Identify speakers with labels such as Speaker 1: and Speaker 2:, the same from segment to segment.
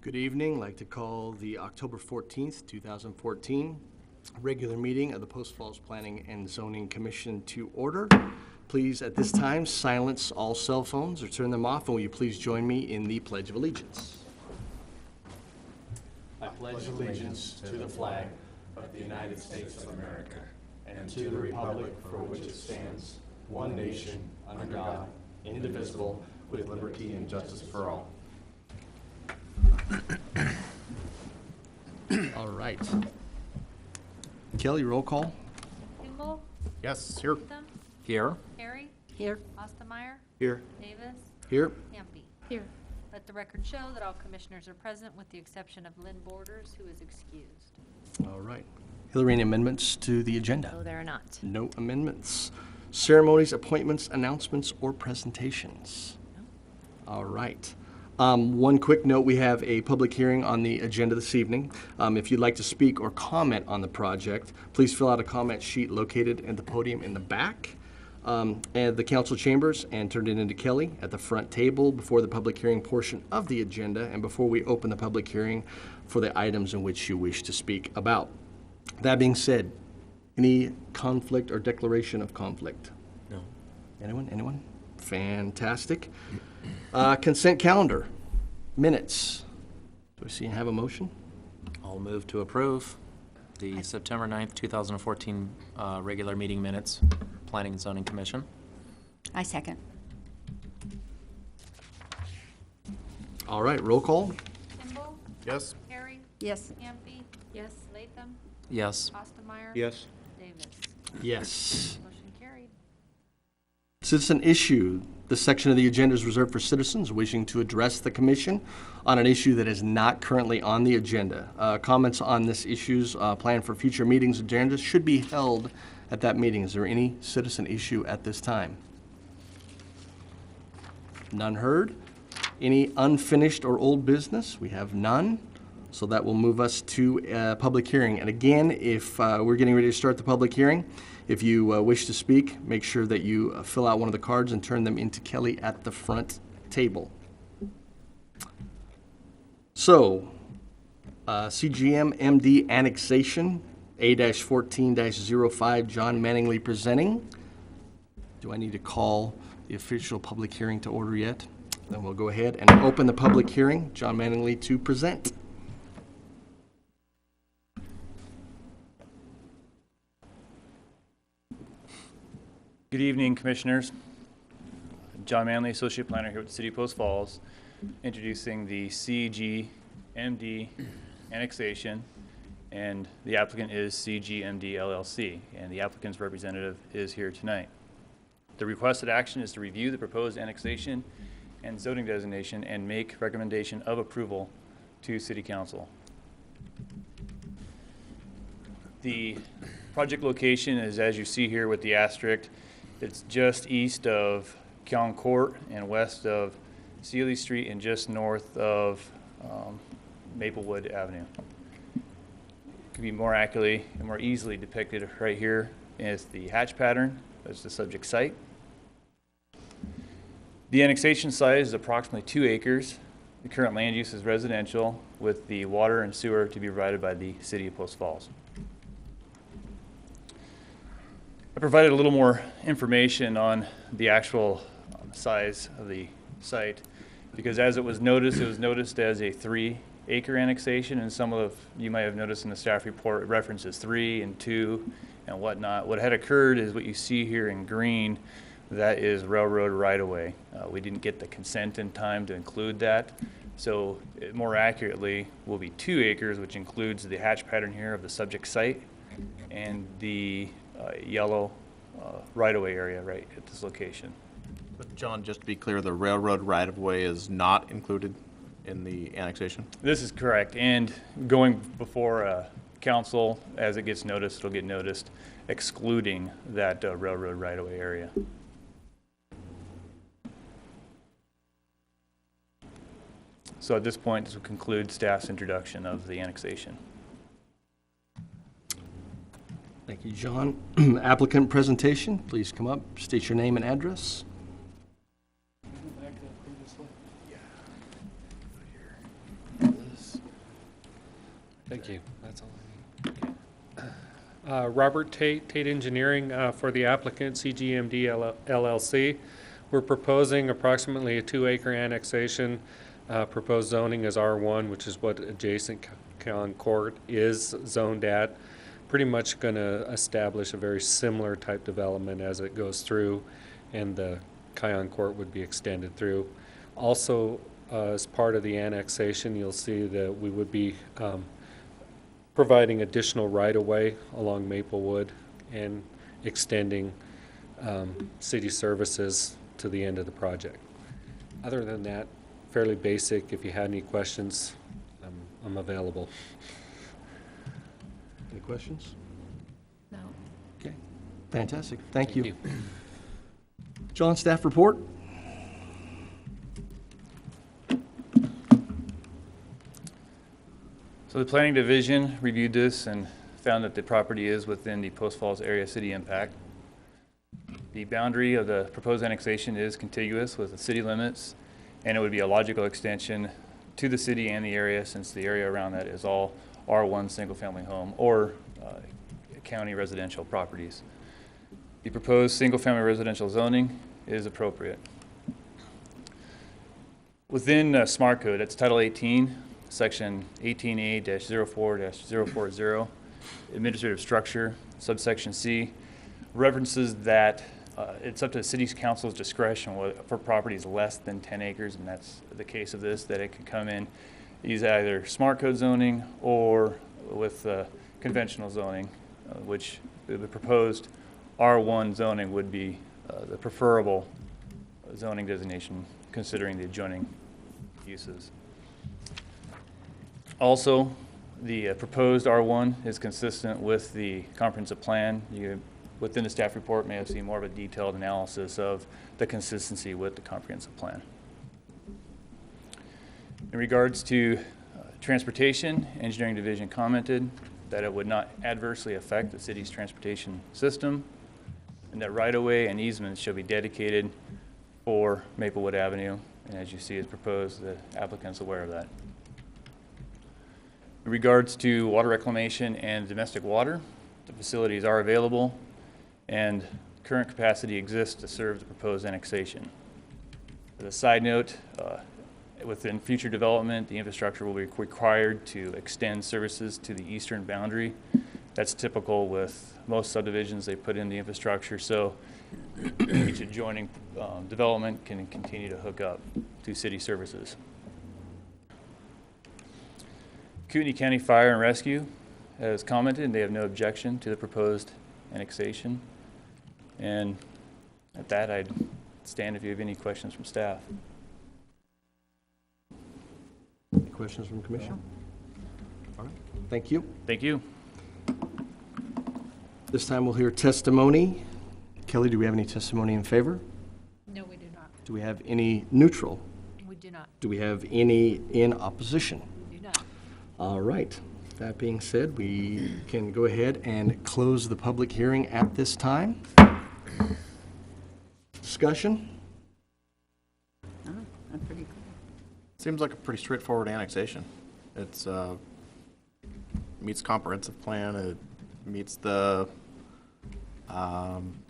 Speaker 1: Good evening. I'd like to call the October 14th, 2014 regular meeting of the Post Falls Planning and Zoning Commission to order. Please, at this time, silence all cell phones or turn them off, and will you please join me in the Pledge of Allegiance? I pledge allegiance to the flag of the United States of America and to the republic for which it stands, one nation, under God, indivisible, with liberty and justice for all. All right. Kelly, roll call.
Speaker 2: Kimball?
Speaker 3: Yes, here.
Speaker 2: Latham?
Speaker 3: Here.
Speaker 2: Harry?
Speaker 4: Here.
Speaker 2: Ostermeyer?
Speaker 1: Here.
Speaker 2: Davis?
Speaker 1: Here.
Speaker 2: Hampi?
Speaker 4: Here.
Speaker 2: Let the record show that all commissioners are present with the exception of Lynn Borders, who is excused.
Speaker 1: All right. Hillary, any amendments to the agenda?
Speaker 4: No, there are not.
Speaker 1: No amendments. Ceremonies, appointments, announcements, or presentations? No. All right. One quick note, we have a public hearing on the agenda this evening. If you'd like to speak or comment on the project, please fill out a comment sheet located at the podium in the back and the council chambers and turn it into Kelly at the front table before the public hearing portion of the agenda and before we open the public hearing for the items in which you wish to speak about. That being said, any conflict or declaration of conflict?
Speaker 3: No.
Speaker 1: Anyone? Fantastic. Consent calendar, minutes. Do I see and have a motion?
Speaker 3: I'll move to approve the September 9th, 2014 regular meeting minutes, Planning and Zoning Commission.
Speaker 4: I second.
Speaker 1: All right, roll call.
Speaker 2: Kimball?
Speaker 3: Yes.
Speaker 2: Harry?
Speaker 4: Yes.
Speaker 2: Hampi?
Speaker 4: Yes.
Speaker 2: Latham?
Speaker 3: Yes.
Speaker 2: Ostermeyer?
Speaker 1: Yes.
Speaker 2: Davis?
Speaker 1: Yes.
Speaker 2: Motion carried.
Speaker 1: Citizen issue. This section of the agenda is reserved for citizens wishing to address the commission on an issue that is not currently on the agenda. Comments on this issues planned for future meetings agendas should be held at that meeting. Is there any citizen issue at this time? None heard. Any unfinished or old business? We have none. So that will move us to public hearing. And again, if we're getting ready to start the public hearing, if you wish to speak, make sure that you fill out one of the cards and turn them into Kelly at the front table. So, CGMD Annexation, A-14-05, John Manningly presenting. Do I need to call the official public hearing to order yet? Then we'll go ahead and open the public hearing. John Manningly to present.
Speaker 5: Good evening, Commissioners. John Manley, Associate Planner here with the City of Post Falls, introducing the CGMD annexation, and the applicant is CGMD LLC, and the applicant's representative is here tonight. The requested action is to review the proposed annexation and zoning designation and make recommendation of approval to City Council. The project location is, as you see here with the asterisk, it's just east of Keong Court and west of Sealy Street and just north of Maplewood Avenue. Could be more accurately and more easily depicted right here is the hatch pattern. That's the subject site. The annexation size is approximately 2 acres. The current land use is residential with the water and sewer to be provided by the City of Post Falls. I provided a little more information on the actual size of the site because as it was noticed as a 3-acre annexation, and some of you might have noticed in the staff report it references 3 and 2 and whatnot. What had occurred is what you see here in green, that is railroad right-of-way. We didn't get the consent in time to include that, so it more accurately will be 2 acres, which includes the hatch pattern here of the subject site and the yellow right-of-way area right at this location.
Speaker 6: But John, just to be clear, the railroad right-of-way is not included in the annexation?
Speaker 5: This is correct, and going before council, as it gets noticed, it'll get noticed, excluding that railroad right-of-way area. So at this point, this will conclude staff's introduction of the annexation.
Speaker 1: Thank you, John. Applicant presentation, please come up, state your name and address.
Speaker 4: Thank you. That's all I need. Robert Tate Engineering, for the applicant, CGMD LLC. We're proposing approximately a 2-acre annexation. Proposed zoning is R1, which is what adjacent Concord is zoned at. Pretty much going to establish a very similar type development as it goes through, and the Kion Court would be extended through. Also, as part of the annexation, you'll see that we would be providing additional right-of-way along Maplewood and extending city services to the end of the project. Other than that, fairly basic. If you had any questions, I'm available.
Speaker 1: Any questions?
Speaker 2: No.
Speaker 1: Okay, fantastic. Thank you. John, staff report?
Speaker 5: So the planning division reviewed this and found that the property is within the Post Falls area city impact. The boundary of the proposed annexation is contiguous with the city limits, and it would be a logical extension to the city and the area, since the area around that is all R1 single-family home or county residential properties. The proposed single-family residential zoning is appropriate. Within Smart Code, that's Title 18, Section 18A-04-040, Administrative Structure, subsection C, references that it's up to the city council's discretion for properties less than 10 acres, and that's the case of this, that it can come in, use either Smart Code zoning or with conventional zoning, which the proposed R1 zoning would be the preferable zoning designation, considering the adjoining uses. Also, the proposed R1 is consistent with the comprehensive plan. You, within the staff report, may have seen more of a detailed analysis of the consistency with the comprehensive plan. In regards to transportation, engineering division commented that it would not adversely affect the city's transportation system, and that right-of-way and easements shall be dedicated for Maplewood Avenue. And as you see, as proposed, the applicant's aware of that. In regards to water reclamation and domestic water, the facilities are available and current capacity exists to serve the proposed annexation. As a side note, within future development, the infrastructure will be required to extend services to the eastern boundary. That's typical with most subdivisions. They put in the infrastructure so each adjoining development can continue to hook up to city services. Kootenai County Fire and Rescue has commented, and they have no objection to the proposed annexation. And at that, I'd stand if you have any questions from staff.
Speaker 1: Any questions from the commission? All right, thank you.
Speaker 5: Thank you.
Speaker 1: This time we'll hear testimony. Kelly, do we have any testimony in favor?
Speaker 2: No, we do not.
Speaker 1: Do we have any neutral?
Speaker 2: We do not.
Speaker 1: Do we have any in opposition?
Speaker 2: We do not.
Speaker 1: All right. That being said, we can go ahead and close the public hearing at this time. Discussion?
Speaker 6: Seems like a pretty straightforward annexation. It's meets comprehensive plan. It meets the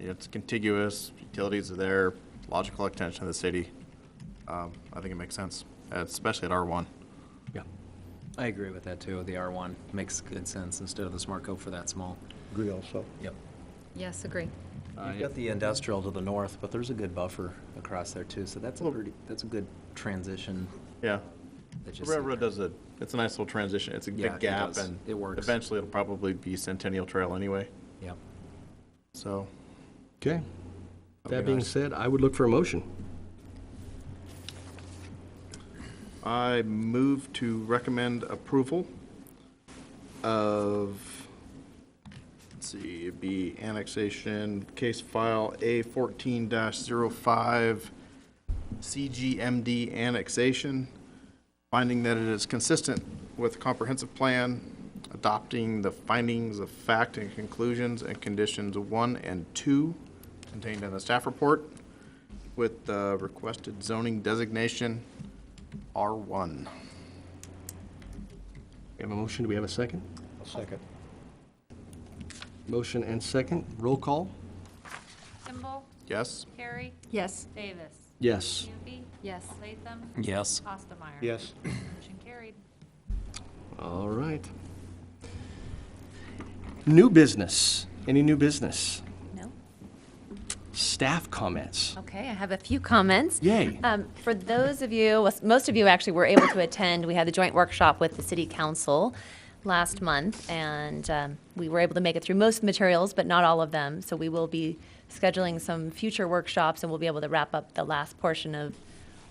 Speaker 6: it's contiguous. Utilities are there. Logical extension of the city. I think it makes sense, especially at R1.
Speaker 1: Yeah.
Speaker 3: I agree with that too. The R1 makes good sense instead of the Smart Code for that small.
Speaker 1: Agree also.
Speaker 3: Yep.
Speaker 2: Yes, agree.
Speaker 3: You've got the industrial to the north, but there's a good buffer across there too, so that's a good transition.
Speaker 6: Yeah.
Speaker 3: that
Speaker 6: The
Speaker 3: you see
Speaker 6: railroad
Speaker 3: there.
Speaker 6: does it's a nice little transition. It's a
Speaker 3: Yeah,
Speaker 6: big
Speaker 3: it
Speaker 6: gap,
Speaker 3: does.
Speaker 6: and
Speaker 3: It works.
Speaker 6: eventually it'll probably be Centennial Trail anyway.
Speaker 3: Yep.
Speaker 6: So
Speaker 1: Okay.
Speaker 6: That'd
Speaker 1: That
Speaker 6: be
Speaker 1: being
Speaker 6: nice.
Speaker 1: said, I would look for a motion.
Speaker 6: I move to recommend approval of, let's see, it'd be annexation case file A14-05 CGMD annexation, finding that it is consistent with comprehensive plan, adopting the findings of fact and conclusions and conditions 1 and 2 contained in the staff report, with the requested zoning designation R1.
Speaker 1: We have a motion. Do we have a second?
Speaker 7: Second.
Speaker 1: Motion and second. Roll call?
Speaker 2: Kimball,
Speaker 6: Yes?
Speaker 2: Carey,
Speaker 8: Yes.
Speaker 2: Davis.
Speaker 1: Yes.
Speaker 2: Muffe.
Speaker 8: Yes.
Speaker 2: Latham.
Speaker 3: Yes.
Speaker 2: Ostomeyer.
Speaker 7: Yes.
Speaker 2: Motion carried.
Speaker 1: All right. New business. Any new business?
Speaker 9: No?
Speaker 1: Staff comments.
Speaker 9: Okay, I have a few comments.
Speaker 1: Yay.
Speaker 9: For those of you, well, most of you actually were able to attend, we had the joint workshop with the city council last month, and we were able to make it through most of the materials, but not all of them. So we will be scheduling some future workshops, and we'll be able to wrap up the last portion of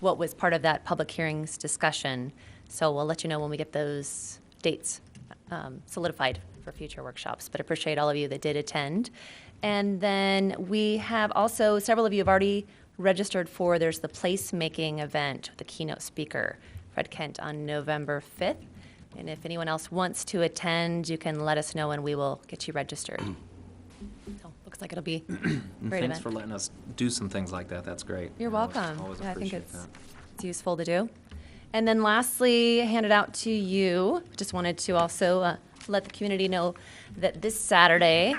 Speaker 9: what was part of that public hearings discussion. So we'll let you know when we get those dates solidified for future workshops, but appreciate all of you that did attend. And then we have also, several of you have already registered for, there's the placemaking event with the keynote speaker, Fred Kent, on November 5th. And if anyone else wants to attend, you can let us know and we will get you registered. So, looks like it'll be a
Speaker 3: And
Speaker 9: great
Speaker 3: thanks
Speaker 9: event.
Speaker 3: for letting us do some things like that. That's great.
Speaker 9: You're
Speaker 3: I always-
Speaker 9: welcome.
Speaker 3: Always
Speaker 9: Yeah, I think
Speaker 3: appreciate that.
Speaker 9: it's useful to do. And then lastly, handed out to you, just wanted to also let the community know that this Saturday,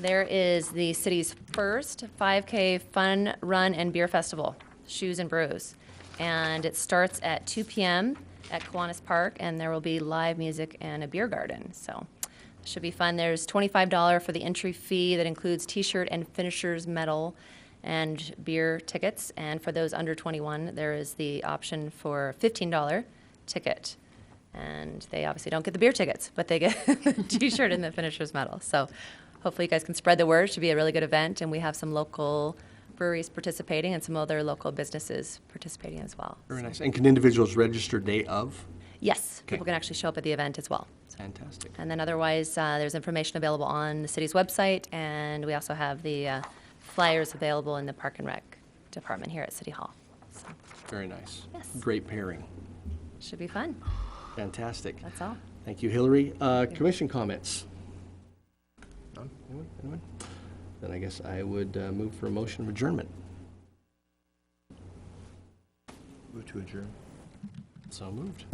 Speaker 9: there is the city's first 5K fun, run, and beer festival, Shoes and Brews. And it starts at 2 p.m. at Kiwanis Park, and there will be live music and a beer garden. So it should be fun. There's $25 for the entry fee that includes T-shirt and finisher's medal and beer tickets. And for those under 21, there is the option for $15 ticket. And they obviously don't get the beer tickets, but they get the T-shirt and the finisher's medal. So hopefully you guys can spread the word. It should be a really good event, and we have some local breweries participating and some other local businesses participating as well.
Speaker 1: Very nice. And can individuals register day of?
Speaker 9: Yes,
Speaker 1: Okay.
Speaker 9: people can actually show up at the event as well.
Speaker 1: Fantastic.
Speaker 9: And then otherwise, there's information available on the city's website, and we also have the flyers available in the Park and Rec department here at City Hall. So,
Speaker 1: Very nice.
Speaker 9: Yes.
Speaker 1: Great pairing.
Speaker 9: should be fun.
Speaker 1: Fantastic.
Speaker 9: That's all.
Speaker 1: Thank you, Hillary. Commission comments?
Speaker 6: None.
Speaker 1: Anyone? Anyone? Then I guess I would move for a motion of adjournment.
Speaker 7: Move to adjourn.
Speaker 1: So moved.